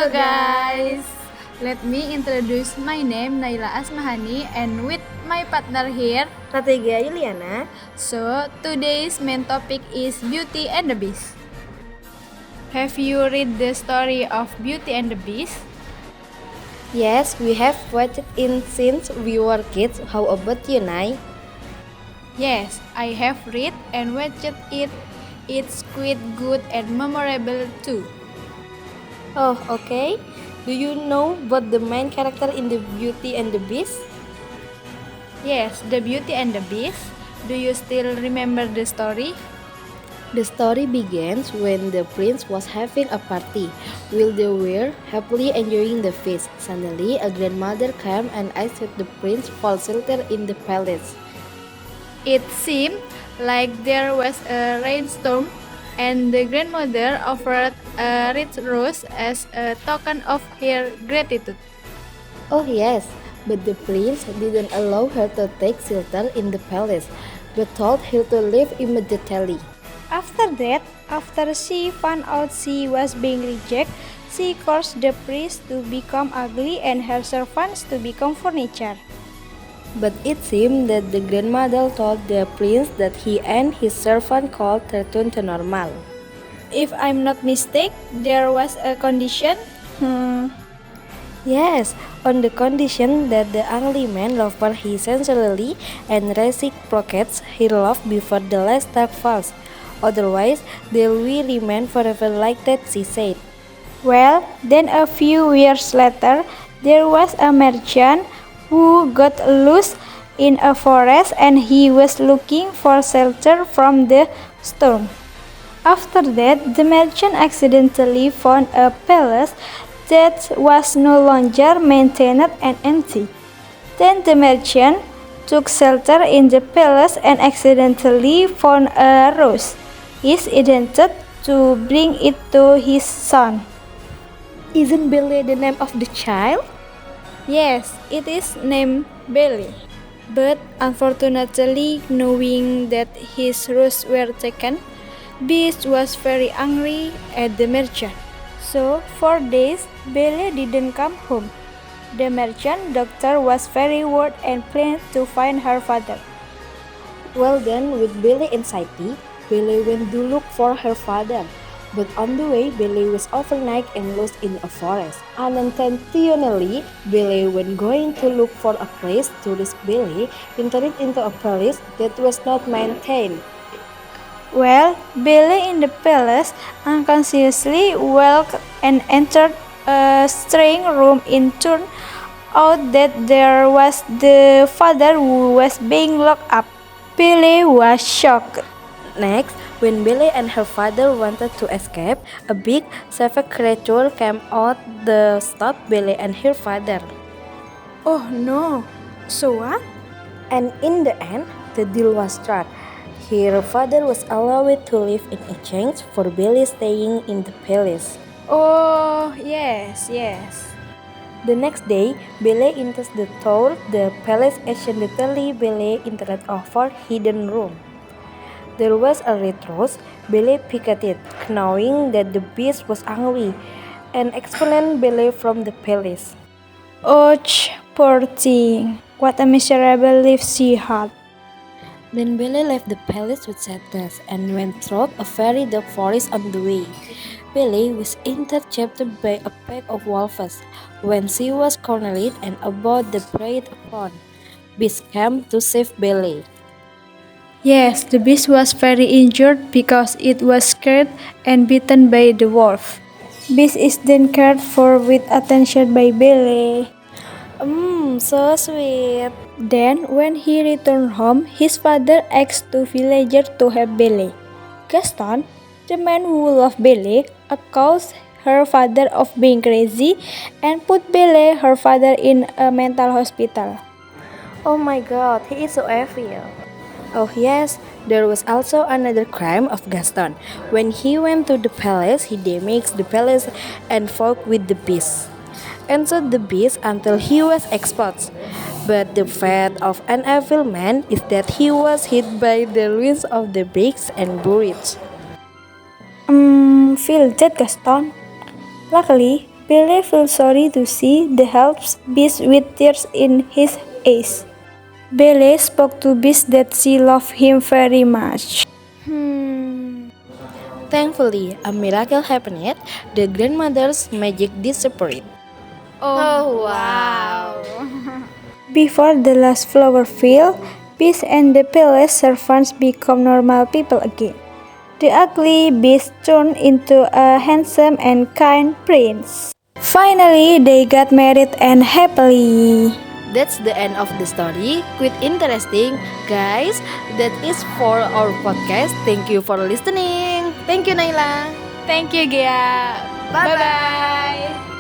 Hello guys! Let me introduce my name Naila Asmahani and with my partner here. Ratega Yuliana. So today's main topic is Beauty and the Beast. Have you read the story of Beauty and the Beast? Yes, we have watched it since we were kids. How about you, Nai? Yes, I have read and watched it. It's quite good and memorable too. Oh, okay. Do you know what the main character in the Beauty and the Beast? Yes, the Beauty and the Beast. Do you still remember the story? The story begins when the prince was having a party. While they were happily enjoying the feast, suddenly a grandmother came and asked the prince for shelter in the palace. It seemed like there was a rainstorm, and the grandmother offered a red rose as a token of her gratitude. Oh yes, but the prince didn't allow her to take shelter in the palace, but told her to leave immediately. After she found out she was being rejected, she cursed the priest to become ugly and her servants to become furniture. But it seemed that the grandmother told the prince that he and his servant could return to normal. If I'm not mistaken, there was a condition. Yes, on the condition that the ugly man loved her sensually and reciprocates her love before the last dark falls. Otherwise, they will remain forever like that, she said. Well, then a few years later, there was a merchant who got lost in a forest and he was looking for shelter from the storm. After that, the merchant accidentally found a palace that was no longer maintained and empty. Then the merchant took shelter in the palace and accidentally found a rose. He intended to bring it to his son. Isn't Belle the name of the child? Yes, it is named Bailey. But unfortunately, knowing that his roses were taken, Beast was very angry at the merchant. So, for days, Belle didn't come home. The merchant doctor was very worried and planned to find her father. Well then, with Belle anxiety, Belle went to look for her father. But on the way, Belle was overnight and lost in a forest. Unintentionally, Belle, when going to look for a place to reach Belle, entered into a palace that was not maintained. Well, Belle in the palace unconsciously walked and entered a strange room and turned out that there was the father who was being locked up. Belle was shocked. Next, when Belle and her father wanted to escape, a big, savage creature came out to stop Belle and her father. Oh no! So what? And in the end, the deal was struck. Her father was allowed to live in exchange for Belle staying in the palace. Oh, yes. The next day, Belle enters the tour. The palace accidentally Belle entered a far hidden room. There was a red rose. Belle picked it, knowing that the beast was angry, and expelled Belle from the palace. Ouch, poor thing. What a miserable life she had. Then Belle left the palace with sadness and went through a very dark forest on the way. Belle was intercepted by a pack of wolves. When she was cornered and about to be preyed upon, Beast came to save Belle. Yes, the beast was very injured because it was scared and bitten by the wolf. Beast is then cared for with attention by Belle. So sweet. Then, when he returned home, his father asked two villagers to help Belle. Gaston, the man who loved Belle, accused her father of being crazy and put Belle, her father, in a mental hospital. Oh my god, he is so evil. Oh yes, there was also another crime of Gaston. When he went to the palace, he damaged the palace and fought with the beast. And so the beast until he was exposed. But the fate of an evil man is that he was hit by the ruins of the bricks and buried. Feel that, Gaston. Luckily, Billy felt sorry to see the helpless Beast with tears in his eyes. Billy spoke to Beast that she loved him very much. Thankfully, a miracle happened. The grandmother's magic disappeared. Oh, wow. Before the last flower fell, Beast and the palace servants become normal people again. The ugly Beast turned into a handsome and kind prince. Finally, they got married and happily. That's the end of the story. Quite interesting, guys. That is for our podcast. Thank you for listening. Thank you, Naila. Thank you, Gia. Bye-bye.